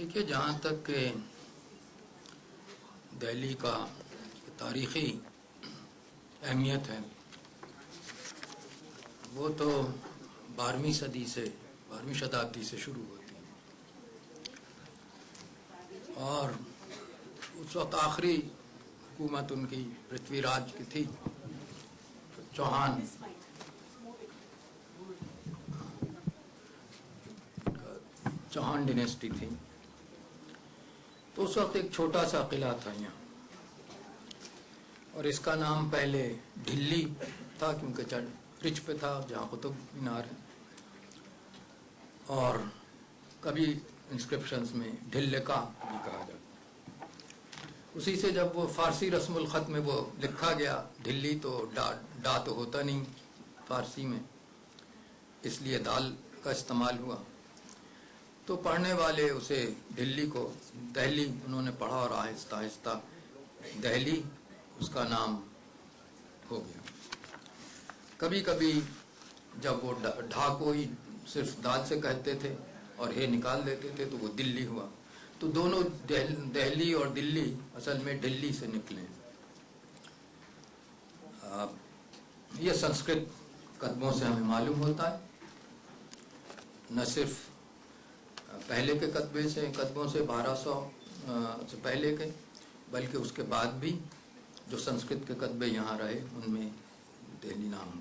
دیکھیے، جہاں تک کہ دہلی کا تاریخی اہمیت ہے وہ تو 12ویں شتابدی سے شروع ہوتی ہے، اور اس وقت آخری حکومت ان کی پرتھوی راج کی تھی، چوہان ڈینسٹی تھی. تو اس وقت ایک چھوٹا سا قلعہ تھا یہاں، اور اس کا نام پہلے ڈھلی تھا کیونکہ رچ پہ تھا جہاں قطب مینار ہے، اور کبھی انسکرپشنز میں ڈھلکا بھی کہا جاتا. اسی سے جب وہ فارسی رسم الخط میں وہ لکھا گیا ڈھلی، تو ڈا تو ہوتا نہیں فارسی میں، اس لیے دال کا استعمال ہوا. تو پڑھنے والے اسے ڈھلی کو دہلی انہوں نے پڑھا، اور آہستہ آہستہ دہلی اس کا نام ہو گیا. کبھی کبھی جب وہ ڈھا کو ہی صرف دال سے کہتے تھے اور ہے نکال دیتے تھے تو وہ دلی ہوا. تو دونوں دہلی اور دلی اصل میں ڈلی سے نکلے. یہ سنسکرت کتبوں سے ہمیں معلوم ہوتا ہے، نہ صرف پہلے کے کتبوں سے 1200 سے پہلے کے، بلکہ اس کے بعد بھی جو سنسکرت کے کتبے یہاں رہے ان میں دہلی نام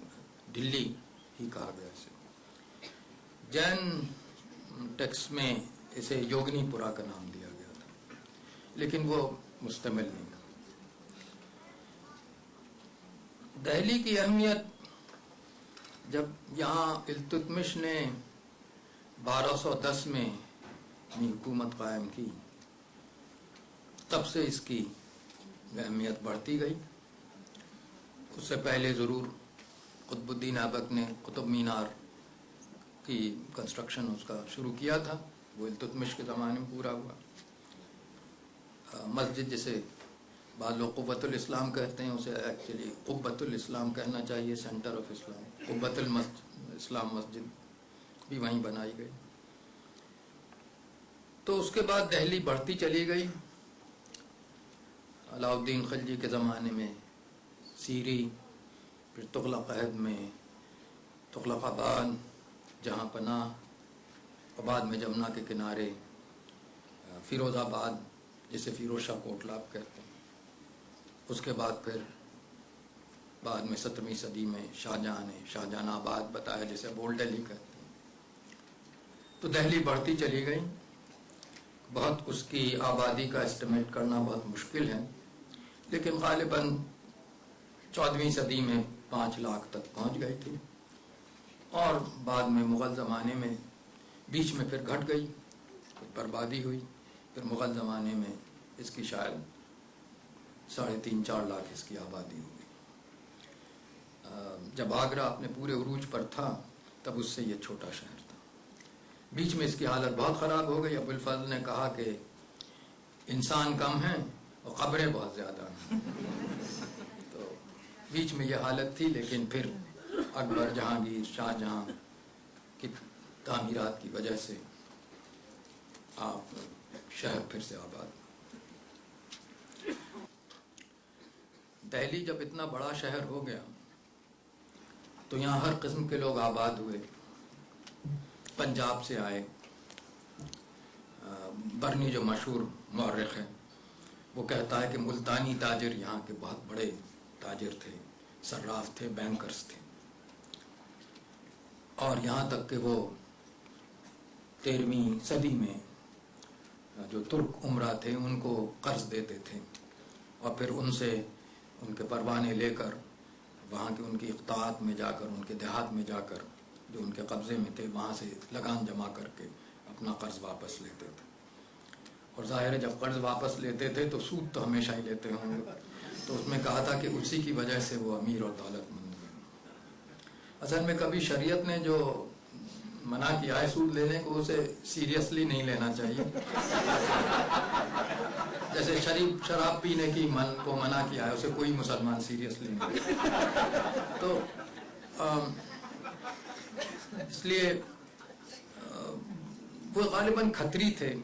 دلی ہی کہا گیا اسے. جین ٹیکسٹ میں اسے یوگنی پورا کا نام دیا گیا تھا، لیکن وہ مستمل نہیں. دہلی کی اہمیت جب یہاں التتمش نے 1210 میں اپنی حکومت قائم کی، تب سے اس کی اہمیت بڑھتی گئی. اس سے پہلے ضرور قطب الدین ایبک نے قطب مینار کی کنسٹرکشن اس کا شروع کیا تھا، وہ التتمش کے زمانے میں پورا ہوا. مسجد جسے بعض لوگ قبۃ الاسلام کہتے ہیں، اسے ایکچولی قبۃ الاسلام کہنا چاہیے، سینٹر آف اسلام. قبۃ الاسلام مسجد بھی وہیں بنائی گئی. تو اس کے بعد دہلی بڑھتی چلی گئی. علاء الدین خلجی کے زمانے میں سیری، پھر تغلق عہد میں تغلق آباد، جہاں پناہ، اور بعد میں جمنا کے کنارے فیروز آباد جسے فیروز شاہ کوٹلاب کہتے ہیں. اس کے بعد پھر بعد میں 17ویں صدی میں شاہجہان آباد بتایا جسے اولڈ دہلی کہتے ہیں. تو دہلی بڑھتی چلی گئی. بہت اس کی آبادی کا اسٹیمیٹ کرنا بہت مشکل ہے، لیکن غالباً 14ویں صدی میں 5 لاکھ تک پہنچ گئی تھی، اور بعد میں مغل زمانے میں بیچ میں پھر گھٹ گئی، پھر بربادی ہوئی. پھر مغل زمانے میں اس کی شاید 3.5-4 لاکھ اس کی آبادی ہوئی. جب آگرہ اپنے پورے عروج پر تھا تب اس سے یہ چھوٹا شہر تھا. بیچ میں اس کی حالت بہت خراب ہو گئی. ابو الفضل نے کہا کہ انسان کم ہیں اور قبریں بہت زیادہ ہیں. تو بیچ میں یہ حالت تھی، لیکن پھر اکبر، جہانگیر، شاہجہاں کی تعمیرات کی وجہ سے آپ شہر پھر سے آباد. دہلی جب اتنا بڑا شہر ہو گیا تو یہاں ہر قسم کے لوگ آباد ہوئے. پنجاب سے آئے. برنی جو مشہور مورخ ہے وہ کہتا ہے کہ ملتانی تاجر یہاں کے بہت بڑے تاجر تھے، صراف تھے، بینکرز تھے، اور یہاں تک کہ وہ 13ویں صدی میں جو ترک عمرہ تھے ان کو قرض دیتے تھے، اور پھر ان سے ان کے پروانے لے کر وہاں کے ان کی اقطاعات میں جا کر، ان کے دیہات میں جا کر جو ان کے قبضے میں تھے وہاں سے لگان جمع کر کے اپنا قرض واپس لیتے تھے. اور ظاہر ہے جب قرض واپس لیتے تھے تو سود تو ہمیشہ ہی لیتے ہوں گے. تو اس میں کہا تھا کہ اسی کی وجہ سے وہ امیر اور دولت مند ہوئے. اصل میں کبھی شریعت نے جو منع کیا ہے سود لینے کو اسے سیریسلی نہیں لینا چاہیے. جیسے شراب پینے کی کو منع کیا ہے اسے کوئی مسلمان سیریسلی نہیں. تو اس لیے وہ غالباً کھتری تھے،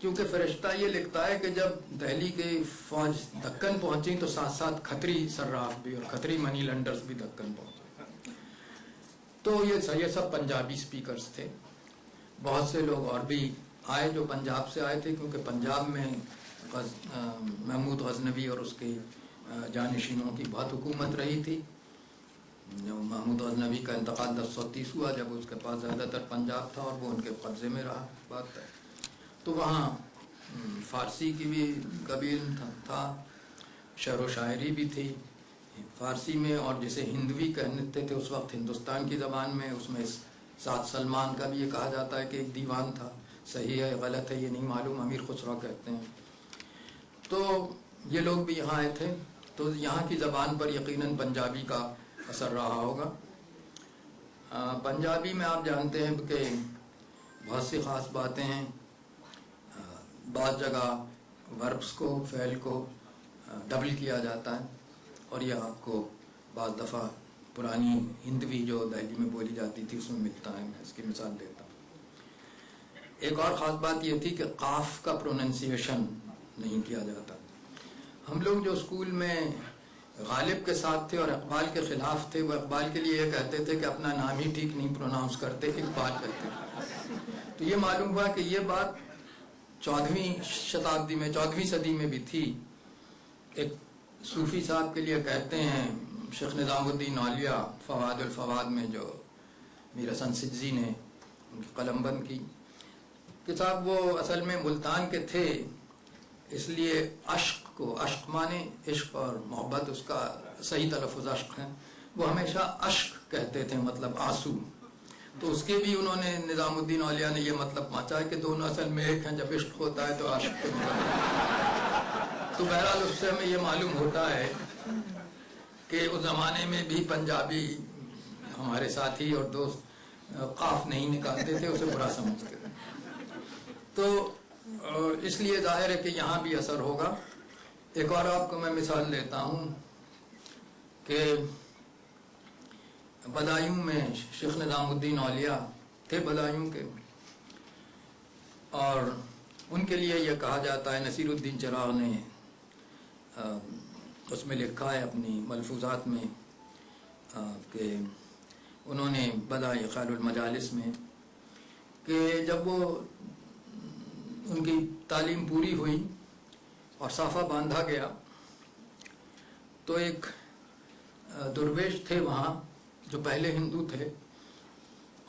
کیونکہ فرشتہ یہ لکھتا ہے کہ جب دہلی کے فوج دکن پہنچی تو ساتھ ساتھ کھتری صراف بھی اور کھتری منی لینڈرز بھی دکن پہنچے. تو یہ سب پنجابی سپیکرز تھے. بہت سے لوگ اور بھی آئے جو پنجاب سے آئے تھے، کیونکہ پنجاب میں محمود غزنوی اور اس کے جانشینوں کی بہت حکومت رہی تھی. جو محمود غزنوی کا انتقال 1030 ہوا جب اس کے پاس زیادہ تر پنجاب تھا اور وہ ان کے قبضے میں رہا بات ہے. تو وہاں فارسی کی بھی قبیل تھا، شعر و شاعری بھی تھی فارسی میں، اور جسے ہندوی کہتے تھے اس وقت ہندوستان کی زبان میں. اس میں سات سلمان کا بھی یہ کہا جاتا ہے کہ ایک دیوان تھا. صحیح ہے غلط ہے یہ نہیں معلوم، امیر خسرو کہتے ہیں. تو یہ لوگ بھی یہاں آئے تھے. تو یہاں کی زبان پر یقیناً پنجابی کا اثر رہا ہوگا. پنجابی میں آپ جانتے ہیں کہ بہت سی خاص باتیں ہیں. بعض جگہ وربس کو، فعل کو ڈبل کیا جاتا ہے، اور یہ آپ کو بعض دفعہ پرانی ہندوی جو دہلی میں بولی جاتی تھی اس میں ملتا ہے. میں اس کی مثال دیتا ہوں. ایک اور خاص بات یہ تھی کہ قاف کا پروننسیشن نہیں کیا جاتا. ہم لوگ جو اسکول میں غالب کے ساتھ تھے اور اقبال کے خلاف تھے، وہ اقبال کے لیے یہ کہتے تھے کہ اپنا نام ہی ٹھیک نہیں پروناؤنس کرتے، اقبال کہتے تھے. تو یہ معلوم ہوا کہ یہ بات 14ویں شتابدی میں، 14ویں صدی میں بھی تھی. ایک صوفی صاحب کے لیے کہتے ہیں شیخ نظام الدین اولیاء فواد الفواد میں، جو میر حسن سجزی نے ان کی قلم بند کی، کہ صاحب وہ اصل میں ملتان کے تھے، اس لیے عشق کو، عشق مانے عشق اور محبت، اس کا صحیح تلفظ عشق ہے، وہ ہمیشہ عشق کہتے تھے، مطلب آنسو. تو اس کے بھی انہوں نے، نظام الدین اولیاء نے یہ مطلب پہنچا کہ دونوں اصل میں ایک ہیں، جب عشق ہوتا ہے تو عشق تو تو بہرحال اس سے ہمیں یہ معلوم ہوتا ہے کہ اس زمانے میں بھی پنجابی ہمارے ساتھی اور دوست قاف نہیں نکالتے تھے، اسے برا سمجھتے تھے. تو اس لیے ظاہر ہے کہ یہاں بھی اثر ہوگا. ایک اور آپ کو میں مثال دیتا ہوں کہ بدایوں میں شیخ نظام الدین اولیاء تھے بدایوں کے، اور ان کے لیے یہ کہا جاتا ہے، نصیر الدین چراغ نے اس میں لکھا ہے اپنی ملفوظات میں کہ انہوں نے بدائی خیال المجالس میں کہ جب وہ ان کی تعلیم پوری ہوئی اور صافہ باندھا گیا تو ایک درویش تھے وہاں جو پہلے ہندو تھے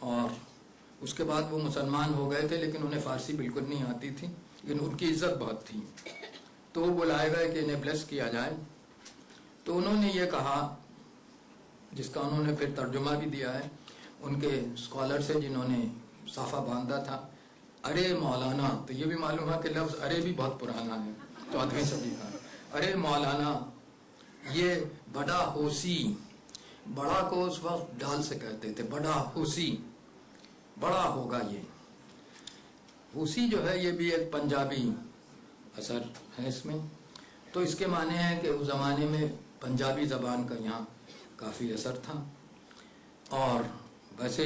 اور اس کے بعد وہ مسلمان ہو گئے تھے، لیکن انہیں فارسی بالکل نہیں آتی تھی، لیکن ان کی عزت بہت تھی. تو وہ بلائے گئے کہ انہیں بلیس کیا جائے. تو انہوں نے یہ کہا، جس کا انہوں نے پھر ترجمہ بھی دیا ہے ان کے اسکالر سے جنہوں نے صافہ باندھا تھا، ارے مولانا. تو یہ بھی معلوم ہے کہ لفظ ارے بھی بہت پرانا ہے، 14ویں صدی کا. ارے مولانا، یہ بڑا ہوسی، بڑا کو اس وقت ڈال سے کہتے تھے، بڑا ہوسی، بڑا ہوگا. یہ ہوسی جو ہے یہ بھی ایک پنجابی اثر ہے اس میں. تو اس کے معنی ہے کہ اس زمانے میں پنجابی زبان کا یہاں کافی اثر تھا. اور ویسے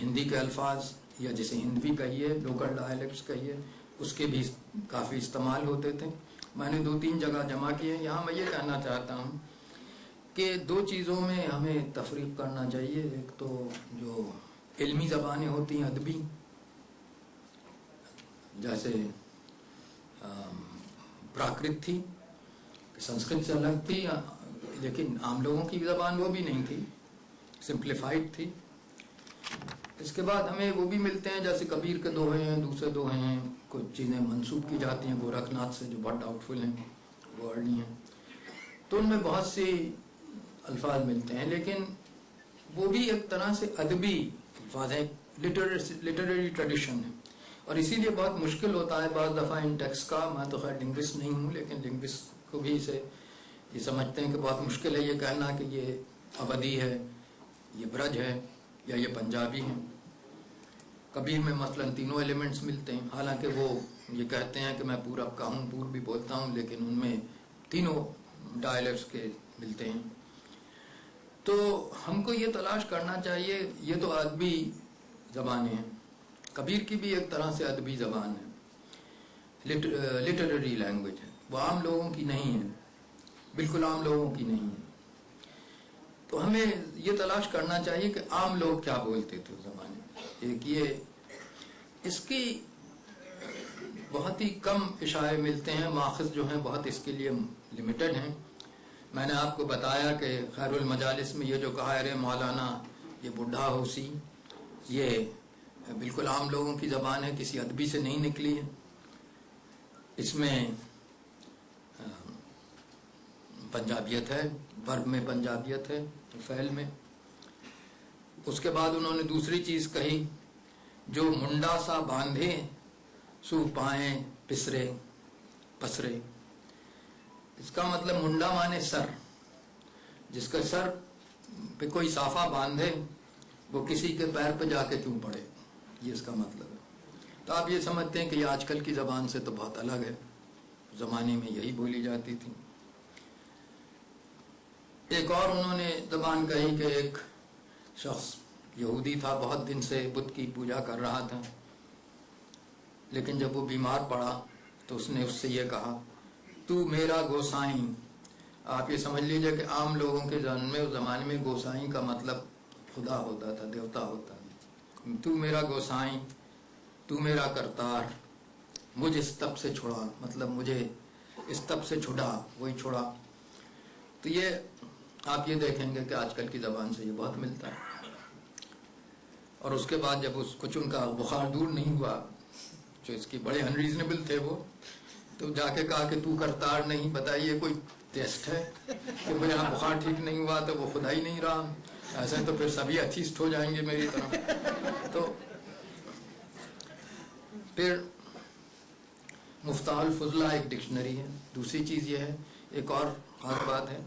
ہندی کے الفاظ یا جسے ہندوی کہیے، لوکل ڈائلیکٹس کہیے، اس کے بھی کافی استعمال ہوتے تھے. میں نے 2-3 جگہ جمع کیے. یہاں میں یہ کہنا چاہتا ہوں کہ 2 چیزوں میں ہمیں تفریق کرنا چاہیے. ایک تو جو علمی زبانیں ہوتی ہیں، ادبی، جیسے پراکرت تھی، سنسکرت سے الگ تھی، لیکن عام لوگوں کی زبان وہ بھی نہیں تھی، سمپلیفائڈ تھی. اس کے بعد ہمیں وہ بھی ملتے ہیں جیسے کبیر کے دوہے ہیں، دوسرے دوہے ہیں، کچھ چیزیں منسوب کی جاتی ہیں گورکھناتھ سے جو بہت ڈاؤٹ فل ہیں، وہ نہیں ہیں. تو ان میں بہت سی الفاظ ملتے ہیں، لیکن وہ بھی ایک طرح سے ادبی الفاظ ہیں، لٹریری ٹریڈیشن ہے. اور اسی لیے بہت مشکل ہوتا ہے بعض دفعہ ان ٹیکسٹ کا. میں تو خیر لنگوسٹ نہیں ہوں، لیکن لنگوسٹ کو بھی اسے یہ سمجھتے ہیں کہ بہت مشکل ہے یہ کہنا کہ یہ اودھی ہے، یہ برج ہے، یا یہ پنجابی ہیں. کبیر میں مثلاً تینوں ایلیمنٹس ملتے ہیں، حالانکہ وہ یہ کہتے ہیں کہ میں پورب کا ہوں، پورب بھی بولتا ہوں، لیکن ان میں تینوں ڈائلیکٹس کے ملتے ہیں. تو ہم کو یہ تلاش کرنا چاہیے، یہ تو ادبی زبانیں ہیں. کبیر کی بھی ایک طرح سے ادبی زبان ہے، لٹریری لینگویج ہے، وہ عام لوگوں کی نہیں ہے، بالکل عام لوگوں کی نہیں ہے۔ تو ہمیں یہ تلاش کرنا چاہیے کہ عام لوگ کیا بولتے تھے اس زمانے میں۔ ایک یہ اس کی بہت ہی کم اشارے ملتے ہیں، ماخذ جو ہیں بہت اس کے لیے لمیٹڈ ہیں۔ میں نے آپ کو بتایا کہ خیر المجالس میں یہ جو کہا ارے مولانا یہ بڈھا ہوسی، یہ بالکل عام لوگوں کی زبان ہے، کسی ادبی سے نہیں نکلی ہے۔ اس میں پنجابیت ہے، ورب میں پنجابیت ہے، فعل میں۔ اس کے بعد انہوں نے دوسری چیز کہی، جو منڈا سا باندھے سو پائیں پسرے پسرے۔ اس کا مطلب منڈا مانے سر، جس کا سر پہ کوئی صافہ باندھے وہ کسی کے پیر پہ جا کے کیوں پڑے، یہ اس کا مطلب ہے۔ تو آپ یہ سمجھتے ہیں کہ یہ آج کل کی زبان سے تو بہت الگ ہے، زمانے میں یہی بولی جاتی تھی۔ ایک اور انہوں نے زبان کہی کہ ایک شخص یہودی تھا، بہت دن سے بت کی پوجا کر رہا تھا، لیکن جب وہ بیمار پڑا تو اس نے اس سے یہ کہا، تو میرا گوسائیں۔ آپ یہ سمجھ لیجئے کہ عام لوگوں کے ذہن میں اس زمانے میں گوسائیں کا مطلب خدا ہوتا تھا، دیوتا ہوتا تھا۔ تو میرا گوسائیں، تو میرا کرتار، مجھ اس تب سے چھڑا، مطلب مجھے اس تب سے چھڑا، وہی چھڑا۔ تو یہ آپ یہ دیکھیں گے کہ آج کل کی زبان سے یہ بہت ملتا ہے۔ اور اس کے بعد جب اس کچھ ان کا بخار دور نہیں ہوا، جو اس کی بڑے انریزنیبل تھے وہ، تو جا کے کہا کہ تو کرتار نہیں، بتائیے کوئی ٹیسٹ ہے کہ بھئی یہاں بخار ٹھیک نہیں ہوا تو وہ خدا ہی نہیں رہا، ایسے تو پھر سبھی ایتھیسٹ ہو جائیں گے میری طرح۔ تو پھر مفتاح الفضلہ ایک ڈکشنری ہے۔ دوسری چیز یہ ہے، ایک اور خاص بات ہے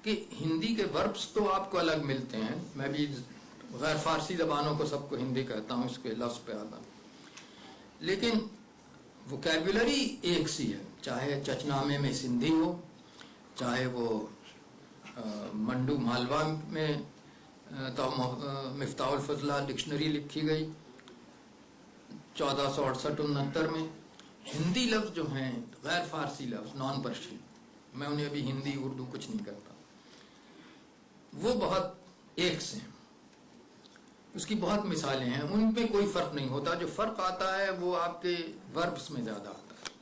کہ ہندی کے وربس تو آپ کو الگ ملتے ہیں، میں بھی غیر فارسی زبانوں کو سب کو ہندی کہتا ہوں، اس کے لفظ پہ آتا، لیکن وکیبولری ایک سی ہے، چاہے چچنامے میں سندھی ہو، چاہے وہ منڈو مالوا میں مفتاح الفضلہ ڈکشنری لکھی گئی 1468-69 میں۔ ہندی لفظ جو ہیں غیر فارسی لفظ، نان پرشین، میں انہیں ابھی ہندی اردو کچھ نہیں کرتا، وہ بہت ایک سے ہیں، اس کی بہت مثالیں ہیں، ان پہ کوئی فرق نہیں ہوتا۔ جو فرق آتا ہے وہ آپ کے وربس میں زیادہ آتا ہے۔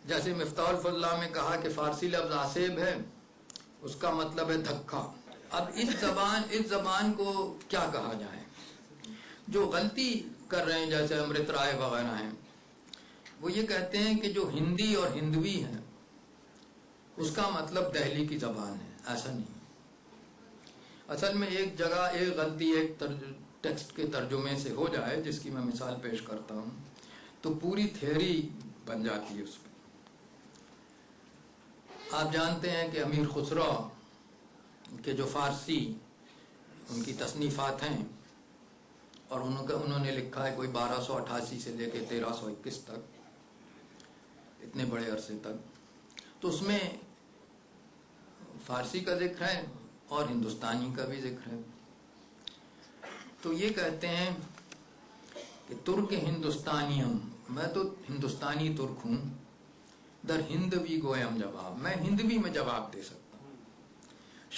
جیسے مفتاح الفضلہ میں کہا کہ فارسی لفظ آسیب ہے، اس کا مطلب ہے دھکا۔ اب اس زبان کو کیا کہا جائے؟ جو غلطی کر رہے ہیں جیسے امرت رائے وغیرہ ہیں، وہ یہ کہتے ہیں کہ جو ہندی اور ہندوی ہے اس کا مطلب دہلی کی زبان ہے، ایسا نہیں۔ اصل میں ایک جگہ ایک غلطی ایک ٹیکسٹ کے ترجمے سے ہو جائے، جس کی میں مثال پیش کرتا ہوں، تو پوری تھیوری بن جاتی ہے اس پہ۔ آپ جانتے ہیں کہ امیر خسرو کے جو فارسی ان کی تصنیفات ہیں، اور انہوں نے لکھا ہے کوئی 1288 سے لے کے 1321 تک، اتنے بڑے عرصے تک، تو اس میں فارسی کا ذکر ہے اور ہندوستانی کا بھی ذکر ہے۔ تو یہ کہتے ہیں کہ ترک ہندوستانیم، میں تو ہندوستانی ترک ہوں، در ہندوی گویم جواب، میں ہندوی میں جواب دے سکتا ہوں۔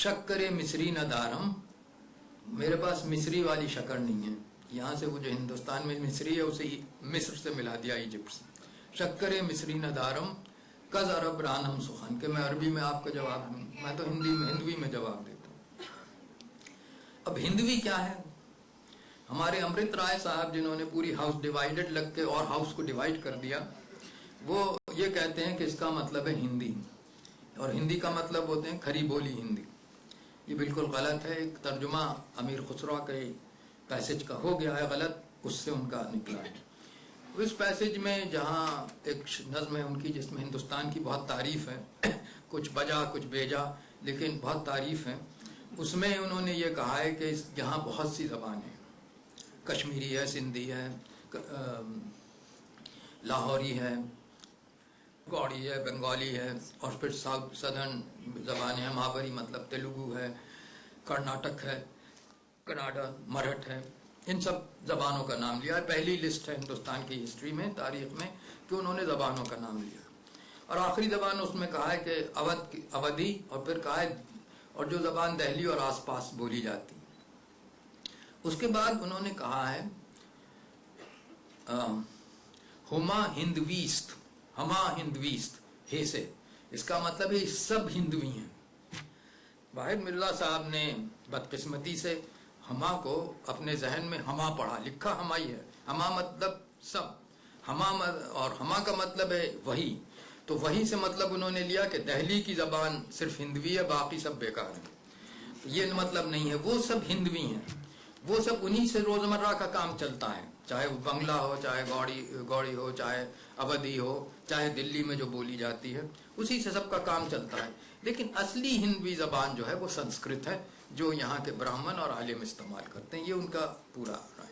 شکر مصری نہ دارم، میرے پاس مصری والی شکر نہیں ہے، یہاں سے وہ جو ہندوستان میں مصری ہے اسے مصر سے ملا دیا، ایجپٹ سے۔ شکر مصری نہ دارم کز عرب رانم سخن، کہ میں عربی میں آپ کا جواب دوں، میں تو ہندوی میں جواب دیتا ہوں۔ اب ہندوی کیا ہے؟ ہمارے امرت رائے صاحب جنہوں نے پوری ہاؤس ڈیوائیڈڈ لگ کے اور ہاؤس کو ڈیوائیڈ کر دیا، وہ یہ کہتے ہیں کہ اس کا مطلب ہے ہندی، اور ہندی کا مطلب ہوتے ہیں کھری بولی ہندی۔ یہ بالکل غلط ہے، ایک ترجمہ امیر خسرو کے پیسج کا ہو گیا ہے غلط، اس سے ان کا نکلا ہے۔ اس پیسج میں جہاں ایک نظم ہے ان کی جس میں ہندوستان کی بہت تعریف ہے، کچھ بجا کچھ بیجا لیکن بہت تعریف ہے، اس میں انہوں نے یہ کہا ہے کہ یہاں بہت سی زبانیں ہیں، کشمیری ہے، سندھی ہے، لاہوری ہے، گوڑی ہے، بنگالی ہے، اور پھر سدرن زبانیں ہیں، مہاوری مطلب تیلگو ہے، کرناٹک ہے، کناڈا، مرہٹ ہے، ان سب زبانوں کا نام لیا ہے. پہلی لسٹ ہے ہندوستان کی ہسٹری میں، تاریخ میں، کہ انہوں نے زبانوں کا نام لیا. اور آخری زبان اس میں کہا ہے کہ اودھی، اور پھر کہا ہے اور جو زبان دہلی اور آس پاس بولی جاتی. اس کے بعد انہوں نے کہا ہے ہما ہندویست، ہما ہندویست ہے سے، اس کا مطلب ہے سب ہندوی ہیں. واحد مرزا صاحب نے بدقسمتی سے ہما کو اپنے ذہن میں ہما پڑھا، لکھا ہما ہی ہے. ہما مطلب سب، اور ہما کا مطلب ہے وہی. تو وہی سے مطلب انہوں نے لیا کہ دہلی کی زبان صرف ہندوی ہے، باقی سب بیکار ہے. یہ مطلب نہیں ہے، وہ سب ہندوی ہیں، وہ سب انہی سے روزمرہ کا کام چلتا ہے، چاہے وہ بنگلہ ہو، چاہے گوڑی ہو، چاہے اودھی ہو، چاہے دلی میں جو بولی جاتی ہے، اسی سے سب کا کام چلتا ہے. لیکن اصلی ہندوی زبان جو ہے وہ سنسکرت ہے، جو یہاں کے براہمن اور عالم استعمال کرتے ہیں. یہ ان کا پورا رائے.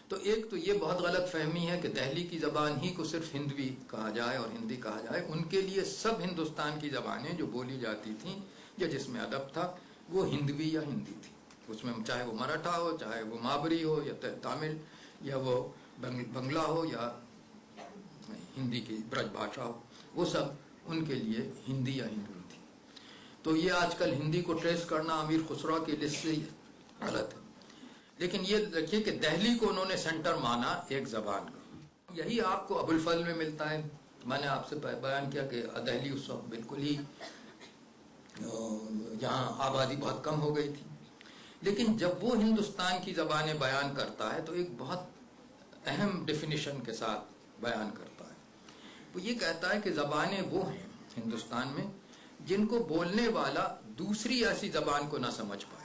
تو ایک تو یہ بہت غلط فہمی ہے کہ دہلی کی زبان ہی کو صرف ہندوی کہا جائے اور ہندی کہا جائے. ان کے لیے سب ہندوستان کی زبانیں جو بولی جاتی تھیں یا جس میں ادب تھا وہ ہندوی یا ہندی تھی. اس میں چاہے وہ مراٹھا ہو، چاہے وہ مابری ہو یا تامل، یا وہ بنگلہ ہو یا ہندی کی برج بھاشا ہو، وہ سب ان کے لیے ہندی یا ہندوی تھی. تو یہ آج کل ہندی کو ٹریس کرنا امیر خسرو کی لسٹ سے غلط ہے. لیکن یہ دیکھیے کہ دہلی کو انہوں نے سینٹر مانا ایک زبان کا. یہی آپ کو ابوالفضل میں ملتا ہے. میں نے آپ سے بیان کیا کہ دہلی اس وقت بالکل ہی یہاں آبادی بہت کم ہو گئی تھی. لیکن جب وہ ہندوستان کی زبانیں بیان کرتا ہے تو ایک بہت اہم ڈیفینیشن کے ساتھ بیان کرتا ہے. وہ یہ کہتا ہے کہ زبانیں وہ ہیں ہندوستان میں جن کو بولنے والا دوسری ایسی زبان کو نہ سمجھ پائے.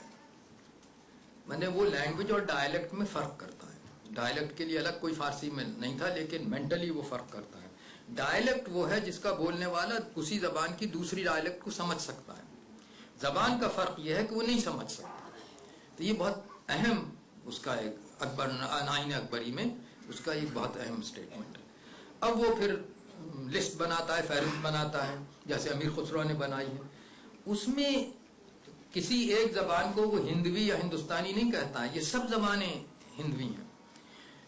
وہ لینگویج اور ڈائلیکٹ میں فرق کرتا ہے. ڈائلیکٹ کے لیے الگ کوئی فارسی میں نہیں تھا، لیکن مینٹلی وہ فرق کرتا ہے. ڈائلیکٹ وہ ہے جس کا بولنے والا اسی زبان کی دوسری ڈائلیکٹ کو سمجھ سکتا ہے. زبان کا فرق یہ ہے کہ وہ نہیں سمجھ سکتا. تو یہ بہت اہم اس کا ایک آئین اکبری میں اس کا ایک بہت اہم اسٹیٹمنٹ ہے. اب وہ پھر لسٹ بناتا ہے، فہرست بناتا ہے، جیسے امیر خسرو نے بنائی ہے. اس میں کسی ایک زبان کو وہ ہندوی یا ہندوستانی نہیں کہتا ہے، یہ سب زبانیں ہندوی ہیں.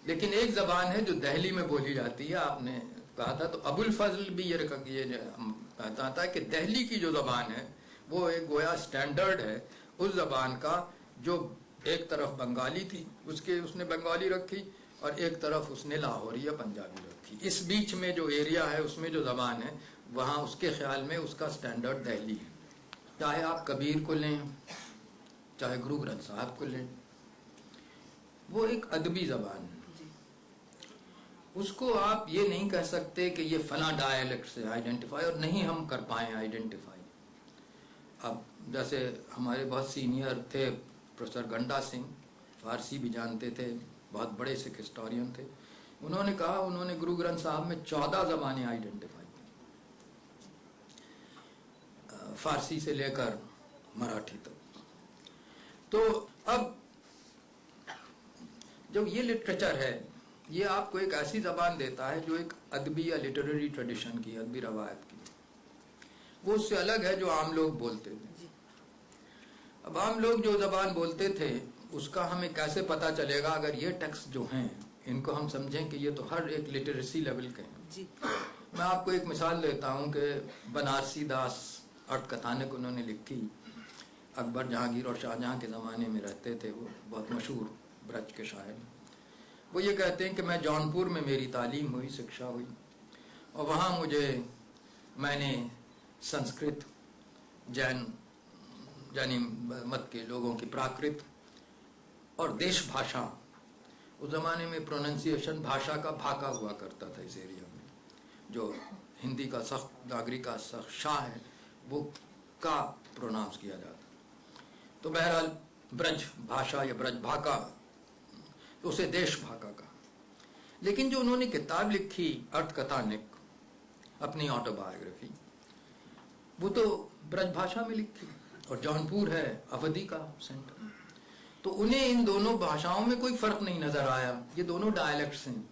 لیکن ایک زبان ہے جو دہلی میں بولی جاتی ہے، آپ نے کہا تھا. تو ابوالفضل بھی یہ کہتا تھا کہ دہلی کی جو زبان ہے وہ ایک گویا سٹینڈرڈ ہے اس زبان کا، جو ایک طرف بنگالی تھی اس نے بنگالی رکھی، اور ایک طرف اس نے لاہوری یا پنجابی رکھی. اس بیچ میں جو ایریا ہے اس میں جو زبان ہے وہاں اس کے خیال میں اس کا سٹینڈرڈ دہلی ہے. چاہے آپ کبیر کو لیں، چاہے گرو گرنتھ صاحب کو لیں، وہ ایک ادبی زبان ہے. اس کو آپ یہ نہیں کہہ سکتے کہ یہ فلاں ڈائلیکٹ سے آئیڈینٹیفائی، اور نہیں ہم کر پائیں آئیڈینٹیفائی. اب جیسے ہمارے بہت سینئر تھے پروفیسر گنڈا سنگھ، فارسی بھی جانتے تھے، بہت بڑے سکھ ہسٹورین تھے. انہوں نے کہا انہوں نے گرو گرنتھ صاحب میں 14 زبانیں آئیڈینٹیفائی کی، فارسی سے لے کر مراٹھی تک. تو اب جب یہ لٹریچر ہے یہ آپ کو ایک ایسی زبان دیتا ہے جو ایک ادبی یا لٹریری ٹریڈیشن کی، ادبی روایت کی، وہ اس سے الگ ہے جو عام لوگ بولتے تھے. اب عام لوگ جو زبان بولتے تھے اس کا ہمیں کیسے پتہ چلے گا اگر یہ ٹیکسٹ جو ہیں ان کو ہم سمجھیں کہ یہ تو ہر ایک لٹریسی لیول کے ہیں. میں آپ کو ایک مثال دیتا ہوں کہ بنارسی داس ارتھ کتھانک انہوں نے لکھی. اکبر، جہانگیر اور شاہجہاں کے زمانے میں رہتے تھے، وہ بہت مشہور برج کے شاعر. وہ یہ کہتے ہیں کہ میں جونپور میں میری تعلیم ہوئی، شکشا ہوئی، اور وہاں میں نے سنسکرت، جینی مت کے لوگوں کی پراکرت اور دیش بھاشا، اس زمانے میں پروننسیشن بھاشا کا بھاکا ہوا کرتا تھا اس ایریا میں، جو ہندی کا سخت ناگری کا سخت شاہ ہے وہ کا پروناؤنس کیا جاتا. تو بہرحال برج بھاشا یا برج بھاکا، اسے دیش بھاکا کا. لیکن جو انہوں نے کتاب لکھی ارتھ کتھانک، اپنی آٹو بایوگرافی، وہ تو برج بھاشا میں لکھی، اور جونپور ہے اودھی کا سینٹر. تو انہیں ان دونوں بھاشاؤں میں کوئی فرق نہیں نظر آیا. یہ دونوں ڈائلیکٹس ہیں،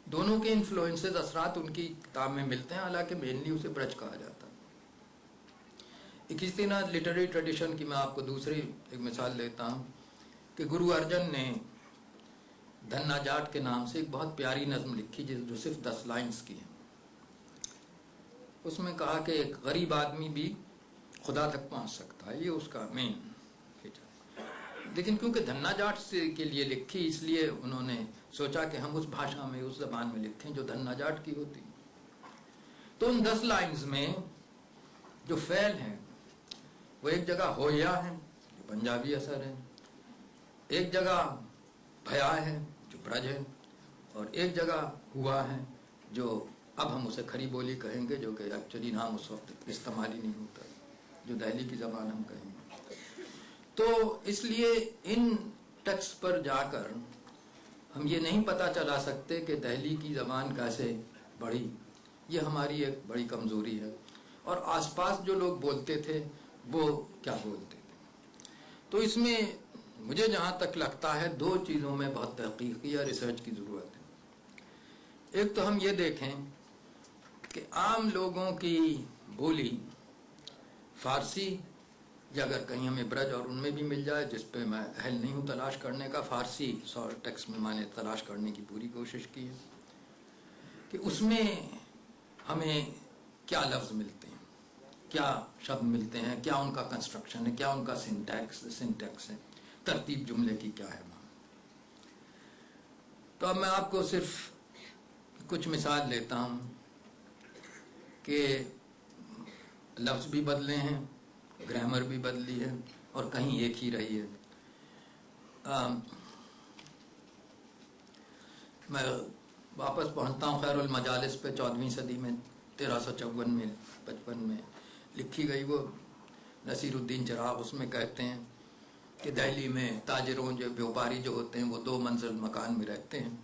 دونوں کے انفلوئنسز، اثرات ان کی کتاب میں ملتے ہیں، حالانکہ مینلی اسے برج کہا جاتا ہے. اسی طرح لٹریری ٹریڈیشن کی میں آپ کو دوسری ایک مثال دیتا ہوں کہ گرو ارجن نے دھنا جاٹ کے نام سے ایک بہت پیاری نظم لکھی جو صرف 10 لائنز کی ہے. اس میں کہا کہ ایک غریب آدمی بھی خدا تک پہنچ سکتا ہے، یہ اس کا مین فیچر. لیکن کیونکہ دھنا جاٹ سے کے لیے لکھی، اس لیے انہوں نے سوچا کہ ہم اس بھاشا میں، اس زبان میں لکھیں جو دھنا جاٹ کی ہوتی. تو ان 10 لائنز میں جو فعل ہیں وہ ایک جگہ ہویا ہے جو پنجابی اثر ہے، ایک جگہ بھیا ہے جو برج ہے، اور ایک جگہ ہوا ہے جو اب ہم اسے کھری بولی کہیں گے، جو کہ ایکچولی نام اس وقت استعمال ہی نہیں ہوتا، جو دہلی کی زبان ہم کہیں گے. تو اس لیے ان ٹیکسٹ پر جا کر ہم یہ نہیں پتہ چلا سکتے کہ دہلی کی زبان کیسے بڑھی. یہ ہماری ایک بڑی کمزوری ہے. اور آس پاس جو لوگ بولتے تھے وہ کیا بولتے تھے. تو اس میں مجھے جہاں تک لگتا ہے 2 چیزوں میں بہت تحقیقی یا ریسرچ کی ضرورت ہے. ایک تو ہم یہ دیکھیں کہ عام لوگوں کی بولی فارسی، یا اگر کہیں ہمیں برج اور ان میں بھی مل جائے، جس پہ میں اہل نہیں ہوں تلاش کرنے کا، فارسی ٹیکسٹ میں نے تلاش کرنے کی پوری کوشش کی ہے کہ اس میں ہمیں کیا لفظ ملتے ہیں، کیا شبد ملتے ہیں، کیا ان کا کنسٹرکشن ہے، کیا ان کا سنٹیکس ہے، ترتیب جملے کی کیا ہے. تو اب میں آپ کو صرف کچھ مثال لیتا ہوں کہ لفظ بھی بدلے ہیں، گرامر بھی بدلی ہے، اور کہیں ایک ہی رہی ہے. میں واپس پہنچتا ہوں خیر المجالس پہ، 14ویں صدی میں 1354 میں 55 میں لکھی گئی وہ نصیر الدین چراغ. اس میں کہتے ہیں کہ دہلی میں تاجروں جو بیوپاری جو ہوتے ہیں وہ 2 منزل مکان میں رہتے ہیں.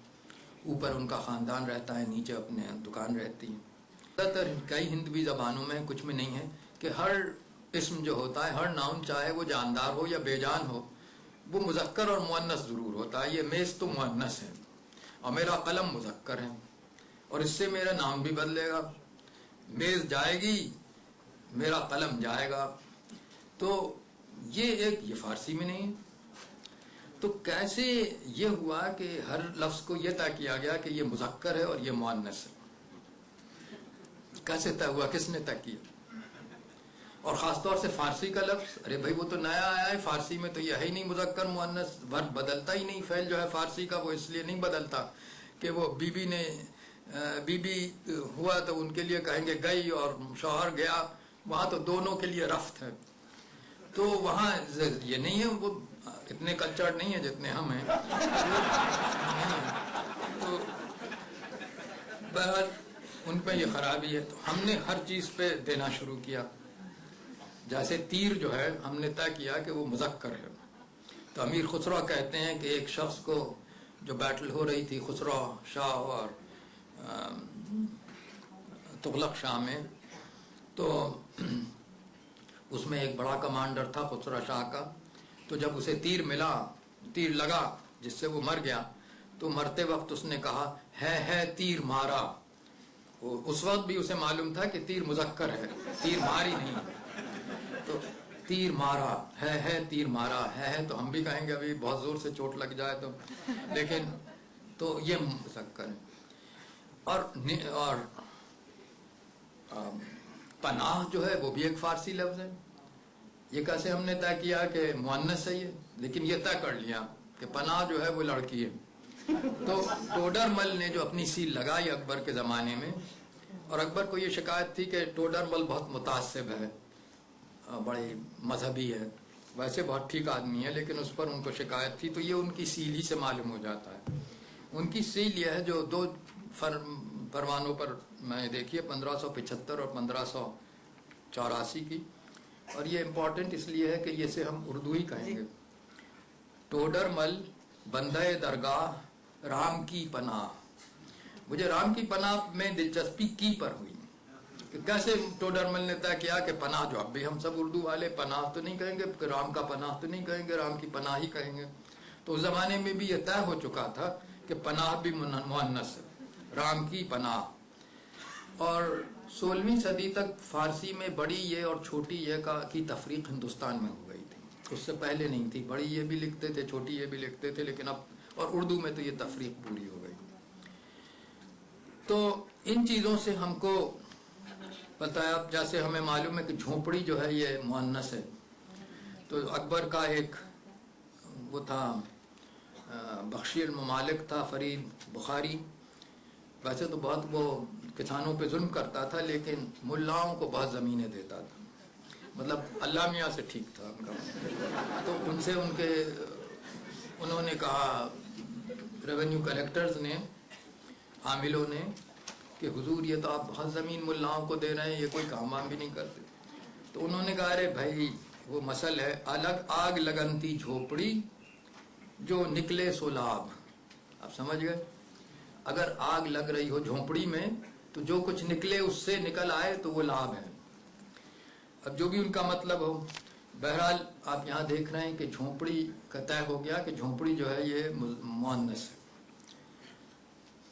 اوپر ان کا خاندان رہتا ہے، نیچے اپنے دکان رہتی ہے. زیادہ تر کئی ہندوی زبانوں میں، کچھ میں نہیں ہے، کہ ہر اسم جو ہوتا ہے، ہر ناؤن چاہے وہ جاندار ہو یا بے جان ہو، وہ مذکر اور مؤنث ضرور ہوتا ہے. یہ میز تو مؤنث ہے اور میرا قلم مذکر ہے، اور اس سے میرا نام بھی بدلے گا. میز جائے گی، میرا قلم جائے گا. تو یہ فارسی میں نہیں ہے. تو کیسے یہ ہوا کہ ہر لفظ کو یہ طے کیا گیا کہ یہ مذکر ہے اور یہ مؤنث ہے؟ کیسے طے ہوا؟ کس نے طے کیا؟ اور خاص طور سے فارسی کا لفظ، ارے بھائی وہ تو نیا آیا ہے، فارسی میں تو یہ ہے ہی نہیں مذکر مؤنث، ورب بدلتا ہی نہیں. فعل جو ہے فارسی کا وہ اس لیے نہیں بدلتا کہ وہ بی بی ہوا تو ان کے لیے کہیں گے گئی، اور شوہر گیا، وہاں تو دونوں کے لیے رفت ہے. تو وہاں یہ نہیں ہے، وہ اتنے کلچرڈ نہیں ہے جتنے ہم ہیں. تو بہرحال ان پہ یہ خرابی ہے. تو ہم نے ہر چیز پہ دینا شروع کیا. جیسے تیر جو ہے ہم نے طے کیا کہ وہ مذکر ہے. تو امیر خسرو کہتے ہیں کہ ایک شخص کو جو بیٹل ہو رہی تھی خسرو شاہ اور تغلق شاہ میں، تو اس میں ایک بڑا کمانڈر تھا خسرو شاہ کا. تو جب اسے تیر لگا جس سے وہ مر گیا، تو مرتے وقت اس نے کہا ہے تیر مارا. اس وقت بھی اسے معلوم تھا کہ تیر مذکر ہے، تیر ماری نہیں. تو تیر مارا ہے تیر مارا ہے، تو ہم بھی کہیں گے ابھی بہت زور سے چوٹ لگ جائے تو، لیکن تو یہ مذکر ہے. اور پناہ جو ہے وہ بھی ایک فارسی لفظ ہے. یہ کیسے ہم نے طے کیا کہ مؤنث ہے یہ، لیکن یہ طے کر لیا کہ پناہ جو ہے وہ لڑکی ہے. تو ٹوڈر مل نے جو اپنی سیل لگائی اکبر کے زمانے میں، اور اکبر کو یہ شکایت تھی کہ ٹوڈر مل بہت متعصب ہے، بڑی مذہبی ہے، ویسے بہت ٹھیک آدمی ہے، لیکن اس پر ان کو شکایت تھی. تو یہ ان کی سیل ہی سے معلوم ہو جاتا ہے. ان کی سیل یہ ہے جو 2 پروانوں پر میں نے دیکھی ہے، 1575 اور 1584 کی. اور یہ امپورٹنٹ اس لیے ہے کہ یہ سے ہم اردو ہی کہیں گے. ٹوڈر مل بندہ درگاہ رام کی پناہ. مجھے رام کی پناہ میں دلچسپی کی پر ہوئی کہ کیسے ٹوڈر مل نے طے کیا کہ پناہ جو اب بھی ہم سب اردو والے پناہ تو نہیں کہیں گے، رام کا پناہ تو نہیں کہیں گے، رام کی پناہ ہی کہیں گے. تو اس زمانے میں بھی یہ طے ہو چکا تھا کہ پناہ بھی مؤنث ہے، رام کی پناہ. اور 16ویں صدی تک فارسی میں بڑی یہ اور چھوٹی یہ کی تفریق ہندوستان میں ہو گئی تھی. اس سے پہلے نہیں تھی. بڑی یہ بھی لکھتے تھے، چھوٹی یہ بھی لکھتے تھے، لیکن اب اور اردو میں تو یہ تفریق پوری ہو گئی. تو ان چیزوں سے ہم کو بتایا. جیسے ہمیں معلوم ہے کہ جھونپڑی جو ہے یہ مؤنث ہے. تو اکبر کا ایک وہ تھا بخشی الممالک تھا فرید بخاری. ویسے تو بہت وہ کسانوں پہ ظلم کرتا تھا لیکن ملاؤں کو بہت زمینیں دیتا تھا. مطلب اللہ میاں سے ٹھیک تھا ان کا. تو ان سے انہوں نے کہا ریونیو کلیکٹرز نے عاملوں نے کہ حضور یہ تو آپ بہت زمین ملاؤں کو دے رہے ہیں, یہ کوئی کام وام بھی نہیں کرتے. تو انہوں نے کہا ارے بھائی وہ مسئلہ ہے الگ آگ لگنتی جھوپڑی جو نکلے سو لابھ. آپ سمجھ گئے؟ اگر آگ لگ رہی ہو جھونپڑی میں تو جو کچھ نکلے اس سے نکل آئے تو وہ لابھ ہے. اب جو بھی ان کا مطلب ہو. بہرحال آپ یہاں دیکھ رہے ہیں کہ جھونپڑی کا طے ہو گیا کہ جھونپڑی جو ہے یہ مؤنث ہے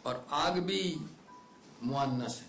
اور آگ بھی مؤنث ہے.